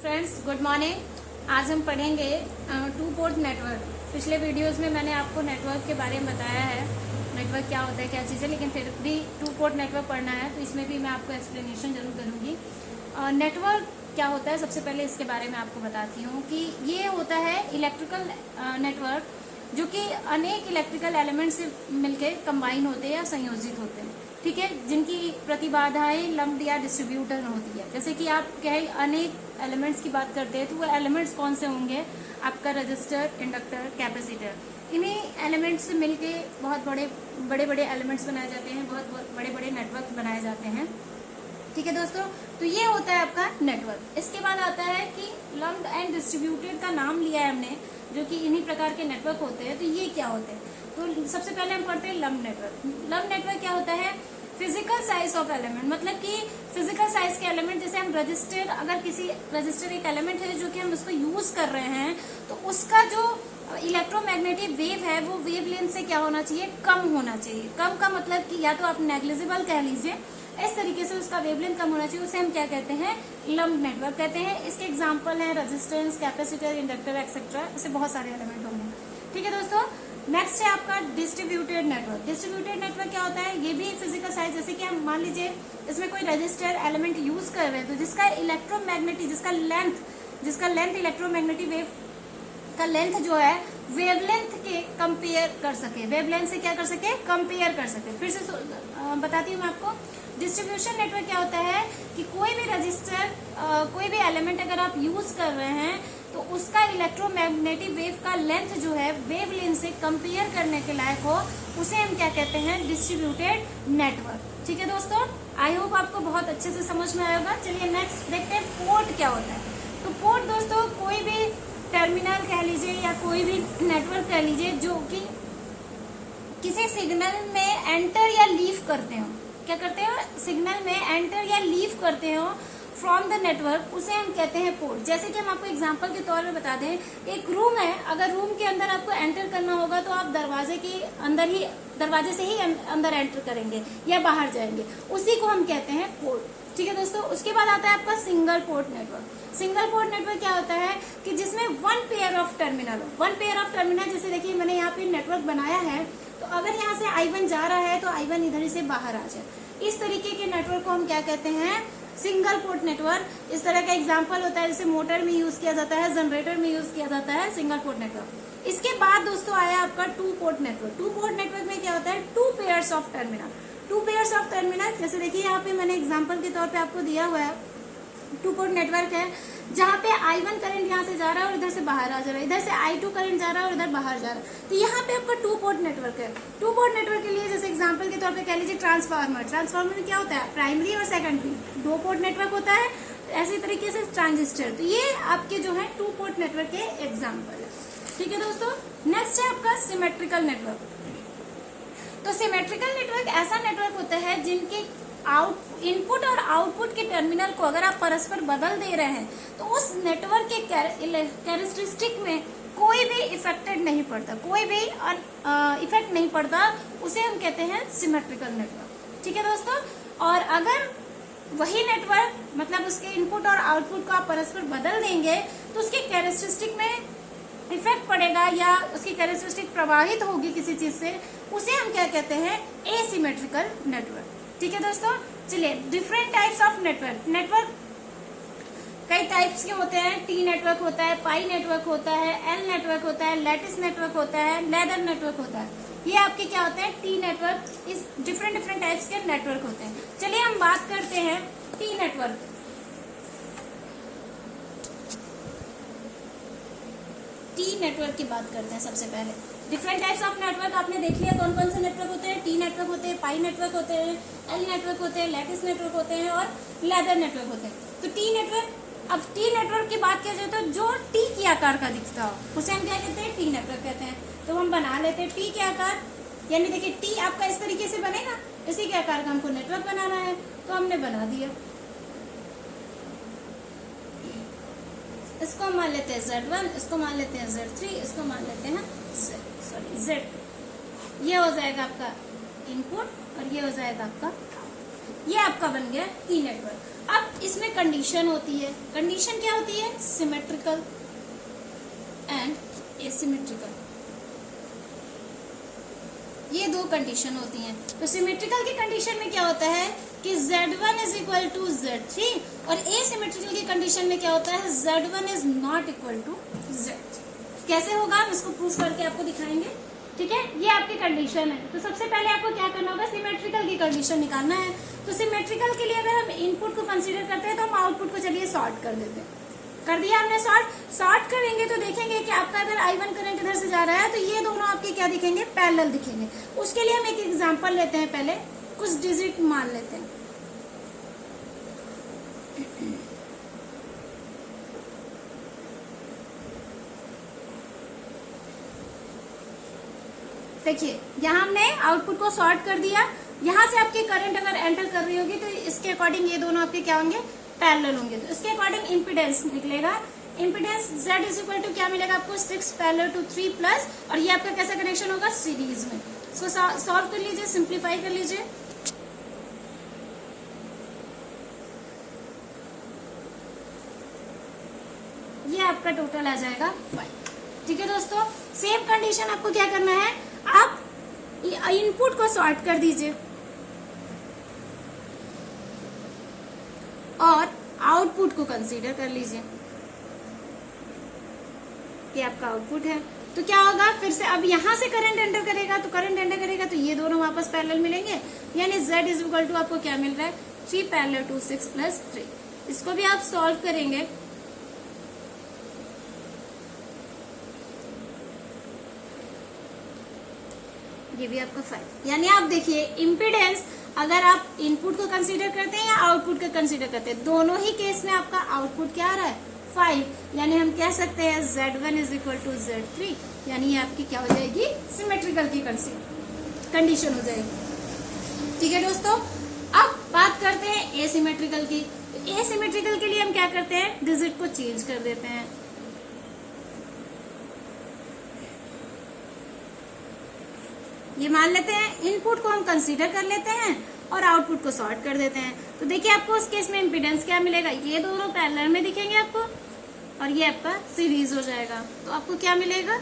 Friends good morning. आज हम पढ़ेंगे टू पोर्ट नेटवर्क। पिछले वीडियोस में मैंने आपको नेटवर्क के बारे में बताया है, नेटवर्क क्या होता है, क्या चीज़ है, लेकिन फिर भी टू पोर्ट नेटवर्क पढ़ना है तो इसमें भी मैं आपको एक्सप्लेनेशन जरूर करूँगी। नेटवर्क क्या होता है, सबसे पहले इसके बारे में आपको बताती हूँ कि ये होता है इलेक्ट्रिकल नेटवर्क जो कि अनेक इलेक्ट्रिकल एलिमेंट से मिलकर कंबाइन होते हैं या संयोजित होते हैं, ठीक है, जिनकी प्रतिबाधाएं लम्प्ड या डिस्ट्रीब्यूटर होती है। जैसे कि आप कहे अनेक एलिमेंट्स की बात करते हैं तो वो एलिमेंट्स कौन से होंगे, आपका रजिस्टर, इंडक्टर, कैपेसिटर। इन्हीं एलिमेंट्स से मिलके बहुत बड़े बड़े एलिमेंट्स बनाए जाते हैं, बहुत बड़े बड़े नेटवर्क बनाए जाते हैं, ठीक है दोस्तों। तो ये होता है आपका नेटवर्क। इसके बाद आता है कि लम्प्ड एंड डिस्ट्रीब्यूटेड का नाम लिया है हमने, जो कि इन्हीं प्रकार के नेटवर्क होते हैं। तो ये क्या होते हैं, तो सबसे पहले हम पढ़ते हैं लम्प्ड नेटवर्क। लम्प्ड नेटवर्क क्या होता है, फिजिकल साइज ऑफ एलिमेंट, मतलब कि फिजिकल साइज के एलिमेंट, जैसे हम रजिस्टर, अगर किसी रजिस्टर एक एलिमेंट है जो कि हम उसको यूज कर रहे हैं तो उसका जो इलेक्ट्रोमैग्नेटिक वेव है वो वेव लेंथ से क्या होना चाहिए, कम होना चाहिए। कम का मतलब कि या तो आप नेग्लिजिबल कह लीजिए, इस तरीके से उसका वेवलेंथ कम होना चाहिए, उसे हम क्या कहते हैं, लम्प्ड नेटवर्क कहते हैं। इसके एग्जांपल हैं रेजिस्टेंस, कैपेसिटर, इंडक्टर एक्सेट्रा, ऐसे बहुत सारे एलिमेंट होंगे, ठीक है दोस्तों। नेक्स्ट है आपका डिस्ट्रीब्यूटेड नेटवर्क। डिस्ट्रीब्यूटेड नेटवर्क क्या होता है, ये भी फिजिकल साइज, जैसे कि हम मान लीजिए इसमें कोई रजिस्टर एलिमेंट यूज कर रहे हैं तो जिसका इलेक्ट्रोमैग्नेटिक, जिसका लेंथ इलेक्ट्रोमैग्नेटिक वेव का लेंथ जो है वेवलेंथ के कंपेयर कर सके, वेवलेंथ से क्या कर सके, कंपेयर कर सके। फिर से बताती हूँ मैं आपको। डिस्ट्रीब्यूशन नेटवर्क क्या होता है कि कोई भी रजिस्टर, कोई भी एलिमेंट अगर आप यूज कर रहे हैं तो उसका इलेक्ट्रोमैग्नेटिक वेव का लेंथ जो है वेव लेंथ से कंपेयर करने के लायक हो, उसे हम क्या कहते हैं, डिस्ट्रीब्यूटेड नेटवर्क, ठीक है दोस्तों। आई होप आपको बहुत अच्छे से समझ में आएगा। चलिए नेक्स्ट देखते हैं पोर्ट क्या होता है। तो पोर्ट दोस्तों कोई भी टर्मिनल कह लीजिए या कोई भी नेटवर्क कह लीजिए जो कि किसी सिग्नल में एंटर या लीव करते हो, क्या करते हो, सिग्नल में एंटर या लीव करते हो फ्रॉम द नेटवर्क, उसे हम कहते हैं पोर्ट। जैसे कि हम आपको एग्जांपल के तौर पे बता दें, एक रूम है, अगर रूम के अंदर आपको एंटर करना होगा तो आप दरवाजे से ही अंदर एंटर करेंगे या बाहर जाएंगे, उसी को हम कहते हैं पोर्ट, ठीक है दोस्तों। उसके बाद आता है आपका single port network. Single port network क्या होता है कि जिसमें वन पेयर ऑफ टर्मिनल हो। वन पेयर ऑफ टर्मिनल, जैसे देखिए मैंने यहाँ पे नेटवर्क बनाया है, तो अगर यहाँ से I1 जा रहा है तो I1 इधर से बाहर आ जाए, इस तरीके के नेटवर्क को हम क्या कहते हैं, सिंगल पोर्ट नेटवर्क। इस तरह का एग्जांपल होता है, जैसे मोटर में यूज किया जाता है, जनरेटर में यूज किया जाता है, सिंगल पोर्ट नेटवर्क। इसके बाद दोस्तों आया आपका two port network. Two port network में क्या होता है, two pairs of terminal. Two pairs of terminal, जैसे देखिए यहाँ पे मैंने एग्जांपल के तौर पे आपको दिया हुआ है, टू पोर्ट नेटवर्क है जहाँ पे I1 करंट यहाँ से जा रहा है और इधर से बाहर आ जा रहा है, इधर से I2 करंट जा रहा है और इधर बाहर जा रहा है, तो यहाँ पे आपका टू पोर्ट नेटवर्क है। टू पोर्ट नेटवर्क के लिए जैसे एग्जांपल के तौर पे कह लीजिए ट्रांसफार्मर। ट्रांसफार्मर में क्या होता है, प्राइमरी और सेकेंडरी दो पोर्ट नेटवर्क होता है, ऐसी तरीके से ट्रांजिस्टर। तो ये आपके जो है टू पोर्ट नेटवर्क के एग्जाम्पल है, ठीक है दोस्तों। नेक्स्ट है आपका सिमेट्रिकल नेटवर्क। तो सिमेट्रिकल नेटवर्क ऐसा नेटवर्क होता है जिनके इनपुट और आउटपुट के टर्मिनल को अगर आप परस्पर बदल दे रहे हैं तो उस नेटवर्क के कैरेक्टरिस्टिक में कोई भी इफेक्टेड नहीं पड़ता, कोई भी इफेक्ट नहीं पड़ता, उसे हम कहते हैं सिमेट्रिकल नेटवर्क, ठीक है दोस्तों। और अगर वही नेटवर्क, मतलब उसके इनपुट और आउटपुट को आप परस्पर बदल देंगे तो उसके कैरेक्टरिस्टिक में इफेक्ट पड़ेगा या उसकी कैरेक्टरिस्टिक प्रभावित होगी किसी चीज से, उसे हम क्या कहते हैं, एसिमेट्रिकल नेटवर्क, ठीक है दोस्तों। चलिए different types of network. Network कई टाइप्स के होते हैं, टी नेटवर्क होता है, पाई नेटवर्क होता है, एल नेटवर्क होता है, लैटिस नेटवर्क होता है, लैडर नेटवर्क होता है। ये आपके क्या होते हैं, टी नेटवर्क। इस डिफरेंट टाइप्स के नेटवर्क होते हैं। चलिए हम बात करते हैं टी नेटवर्क। टी नेटवर्क की बात करते हैं सबसे पहले। डिफरेंट टाइप्स ऑफ नेटवर्क आपने देख लिया, कौन कौन से नेटवर्क होते हैं, टी नेटवर्क होते हैं, पाई नेटवर्क होते हैं, एल नेटवर्क होते हैं, लैटिस नेटवर्क होते हैं और लैडर नेटवर्क होते हैं। तो टी नेटवर्क, अब टी नेटवर्क की बात किया जाए तो जो टी के आकार का दिखता हो उसे हम क्या कहते हैं, टी नेटवर्क कहते हैं। तो हम बना लेते हैं टी के आकार, यानी देखिए टी आपका इस तरीके से बनेगा, इसी के आकार का हमको नेटवर्क बनाना है तो हमने बना दिया। इसको मान लेते हैं Z1, इसको मान लेते हैं Z3, इसको मान लेते हैं Z। ये हो जाएगा आपका इनपुट और ये हो जाएगा आपका, ये आपका बन गया टी नेटवर्क। अब इसमें कंडीशन होती है, कंडीशन क्या होती है, सिमेट्रिकल एंड एसिमेट्रिकल, ये दो कंडीशन होती हैं। तो सिमेट्रिकल की कंडीशन में क्या होता है कि Z1 is equal to Z3 और एसिमेट्रिकल की कंडीशन में क्या होता है Z1 is not equal to Z3। कैसे होगा हम इसको प्रूफ करके आपको दिखाएंगे, ठीक है। ये आपकी कंडीशन है। तो सबसे पहले आपको क्या करना होगा, सिमेट्रिकल की कंडीशन निकालना है। तो सिमेट्रिकल के लिए अगर हम इनपुट को कंसीडर करते हैं तो हम आउटपुट को चलिए सॉर्ट कर देते हैं। कर दिया हमने सॉर्ट करेंगे तो देखेंगे कि आपका अगर I1 करंट इधर से जा रहा है तो ये दोनों आपके क्या दिखेंगे, पैरेलल दिखेंगे। उसके लिए हम एक एग्जांपल लेते हैं, पहले कुछ डिजिट मान लेते हैं। देखिए यहाँ हमने आउटपुट को सॉर्ट कर दिया। यहाँ से आपकी करंट अगर एंटर कर रही होगी तो इसके अकॉर्डिंग ये दोनों आपके क्या होंगे, पैरेलल होंगे। तो इसके अकॉर्डिंग इम्पीडेंस निकलेगा, impedance Z is equal to क्या मिलेगा आपको, 6 पैरेलल टू 3 प्लस, और ये आपका कैसा कनेक्शन होगा, सीरीज में। इसको सॉल्व कर लीजिए, सिंप्लीफाई कर लीजिए। ये आपका टोटल आ जाएगा 5। ठीक है दोस्तों, सेम कंडीशन आपको क्या करना है, आप इनपुट को सॉर्ट कर दीजिए और आउटपुट को कंसीडर कर लीजिए। ये आपका आउटपुट है। तो क्या होगा, फिर से अब यहां से करंट एंटर करेगा तो ये दोनों वापस पैरेलल मिलेंगे, यानी Z इज इक्वल टू आपको क्या मिल रहा है, 3 पैरेलल टू 6 प्लस 3। इसको भी आप सॉल्व करेंगे। ये भी आपका 5। यानी आप देखिए इम्पीडेंस अगर आप इनपुट को कंसीडर करते हैं या आउटपुट को कंसीडर करते हैं, दोनों ही केस में आपका आउटपुट क्या आ रहा है, 5। यानी हम कह सकते हैं Z1 is equal to Z3, यानी ये आपकी क्या हो जाएगी, सिमेट्रिकल की कंडीशन हो जाएगी। ठीक है दोस्तों, अब बात करते हैं एसिमेट्रिकल की। एसिमेट्रिकल के लिए हम क्या करते हैं, डिजिट को चेंज कर देते हैं। ये मान लेते हैं इनपुट को हम कंसीडर कर लेते हैं और आउटपुट को सॉर्ट कर देते हैं। तो देखिए आपको उस केस में इम्पीडेंस क्या मिलेगा, ये दोनों पैरेलल में दिखेंगे आपको और ये आपका सीरीज हो जाएगा। तो आपको क्या मिलेगा,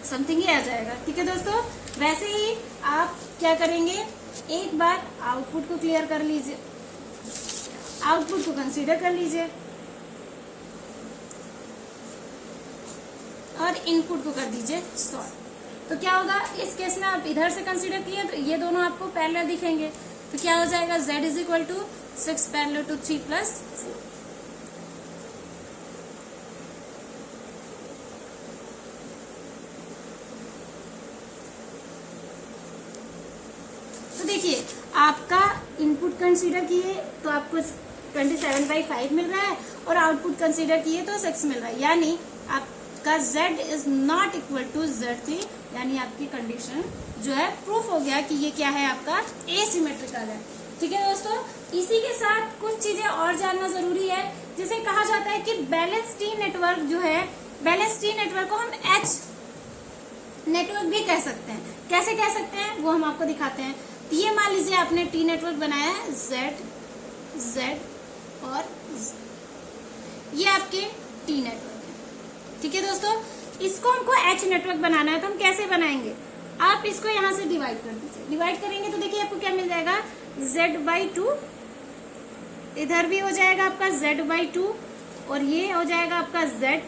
समथिंग ये आ जाएगा। ठीक है दोस्तों, वैसे ही आप क्या करेंगे, एक बार आउटपुट को क्लियर कर लीजिए, आउटपुट को कंसीडर कर लीजिए और इनपुट को कर दीजिए सॉल्व। तो क्या होगा, इस केस में आप इधर से कंसीडर किए तो ये दोनों आपको पैरेलल दिखेंगे। तो क्या हो जाएगा, Z is equal to 6 parallel to 3 plus 4। तो देखिए आपका इनपुट कंसीडर किए तो आपको 27/5 मिल रहा है और आउटपुट कंसीडर किए तो 6 मिल रहा है, यानी आपका Z is not equal to Z3, यानी आपकी कंडीशन जो है प्रूफ हो गया कि ये क्या है, आपका एसिमेट्रिकल है। ठीक है दोस्तों, इसी के साथ कुछ चीजें और जानना जरूरी है, जिसे कहा जाता है कि बैलेंस टी नेटवर्क जो है, बैलेंस टी नेटवर्क को हम H नेटवर्क भी कह सकते हैं। कैसे कह सकते हैं वो हम आपको दिखाते हैं। ये मान लीजिए आपने टी नेटवर्क बनाया है, Z और Z, ये आपके टी नेटवर्क है। ठीक है दोस्तों, इसको हमको H नेटवर्क बनाना है, तो हम कैसे बनाएंगे, आप इसको यहां से डिवाइड कर दीजिए। डिवाइड करेंगे तो देखिए आपको क्या मिल जाएगा, Z/2, इधर भी हो जाएगा आपका Z/2 और ये हो जाएगा आपका Z,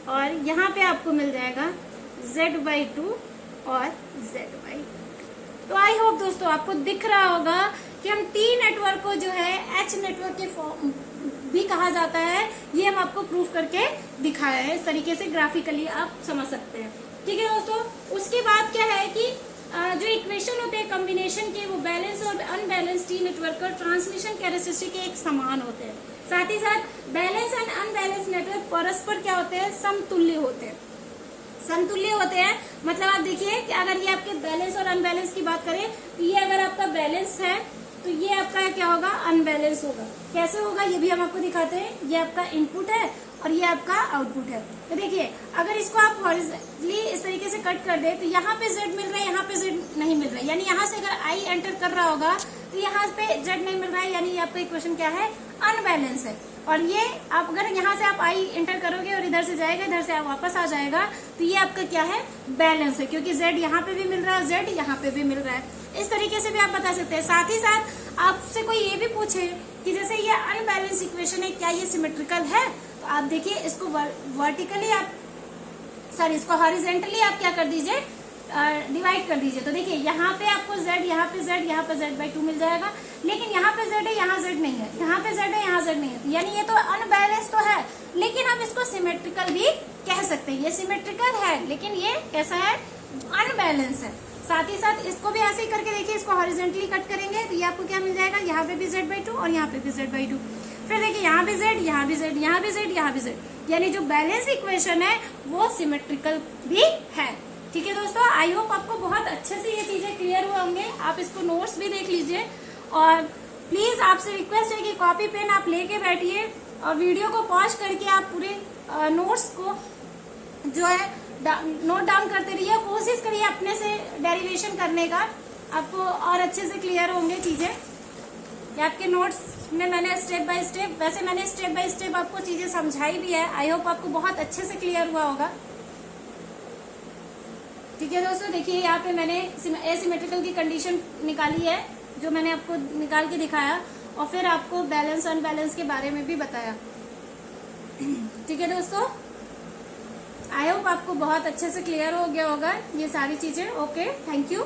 और यहाँ पे आपको मिल जाएगा Z/2 और Z/2। तो आई होप दोस्तों आपको दिख रहा होगा कि हम टी नेटवर्क को जो है H नेटवर्क के फॉर्म भी कहा जाता है। ये हम आपको प्रूफ करके दिखाया है, इस तरीके से ग्राफिकली आप समझ सकते हैं। ठीक है दोस्तों, उसके बाद क्या है कि जो इक्वेशन होते हैं कॉम्बिनेशन के, वो बैलेंस और अनबैलेंस टी नेटवर्क का ट्रांसमिशन कैरेक्टरिस्टिक के एक समान होते हैं। साथ ही साथ बैलेंस एंड अनबैलेंस नेटवर्क परस्पर क्या होते हैं, समतुल्य होते हैं। समतुल्य होते हैं मतलब आप देखिए कि अगर ये आपके बैलेंस और अनबैलेंस की बात करें तो ये अगर आपका बैलेंस है तो तो ये आपका क्या होगा, अनबैलेंस होगा। कैसे होगा ये भी हम आपको दिखाते हैं। ये आपका इनपुट है और ये आपका आउटपुट है। तो देखिए अगर इसको आप हॉरिजॉन्टली इस तरीके से कट कर दे तो यहाँ पे Z मिल रहा है, यहाँ पे Z नहीं मिल रहा है। यानी यहाँ से अगर I एंटर कर रहा होगा तो यहाँ पे Z नहीं मिल रहा है, यानी आपका इक्वेशन क्या है, अनबैलेंस है। और ये आप अगर यहाँ से आप I एंटर करोगे और इधर से जाएगा, इधर से आप वापस आ जाएगा, तो ये आपका क्या है, बैलेंस है, क्योंकि Z यहाँ पे भी मिल रहा है, Z यहाँ पे भी मिल रहा है। इस तरीके से भी आप बता सकते हैं। साथ ही साथ आपसे कोई ये भी पूछे कि जैसे ये अनबैलेंस इक्वेशन है, क्या ये सिमेट्रिकल है, तो आप देखिए इसको वर्टिकली आप इसको हॉरिजेंटली आप क्या कर दीजिए, डिवाइड कर दीजिए। तो देखिए यहाँ पे आपको Z, यहाँ पे Z, यहाँ पे Z/2 मिल जाएगा, लेकिन यहाँ पे Z है, यहाँ Z नहीं है, यहाँ पे Z है, यहाँ Z नहीं है, यानी ये तो अनबैलेंस तो है, लेकिन हम इसको सिमेट्रिकल भी कह सकते हैं। ये सिमेट्रिकल है लेकिन ये कैसा है, अनबैलेंस है। साथ ही साथ इसको भी ऐसे ही करके देखिए, इसको हॉरिजेंटली कट करेंगे तो ये आपको क्या मिल जाएगा, यहाँ पे भी Z/2 और यहाँ पे भी Z/2। फिर देखिए यहाँ भी Z, यहाँ भी Z, यहाँ भी Z, यहाँ भी Z, यानी जो बैलेंस इक्वेशन है वो सिमेट्रिकल भी है। ठीक है दोस्तों, आई होप आपको बहुत अच्छे से ये चीजें क्लियर हुए होंगे। आप इसको नोट्स भी देख लीजिए और प्लीज आपसे रिक्वेस्ट है कि कॉपी पेन आप लेके बैठिए और वीडियो को पॉज करके आप पूरे नोट्स को जो है नोट डाउन करते रहिए। कोशिश करिए अपने से डेरिवेशन करने का, आपको और अच्छे से क्लियर होंगे चीजें। ये आपके नोट्स में मैंने स्टेप बाय स्टेप, वैसे मैंने स्टेप बाय स्टेप आपको चीजें समझाई भी है। आई होप आपको बहुत अच्छे से क्लियर हुआ होगा। ठीक है दोस्तों, देखिए यहाँ पे मैंने एसिमेट्रिकल की कंडीशन निकाली है, जो मैंने आपको निकाल के दिखाया, और फिर आपको बैलेंस अनबैलेंस के बारे में भी बताया। ठीक है दोस्तों, आई होप आपको बहुत अच्छे से क्लियर हो गया होगा ये सारी चीजें। Okay, thank you.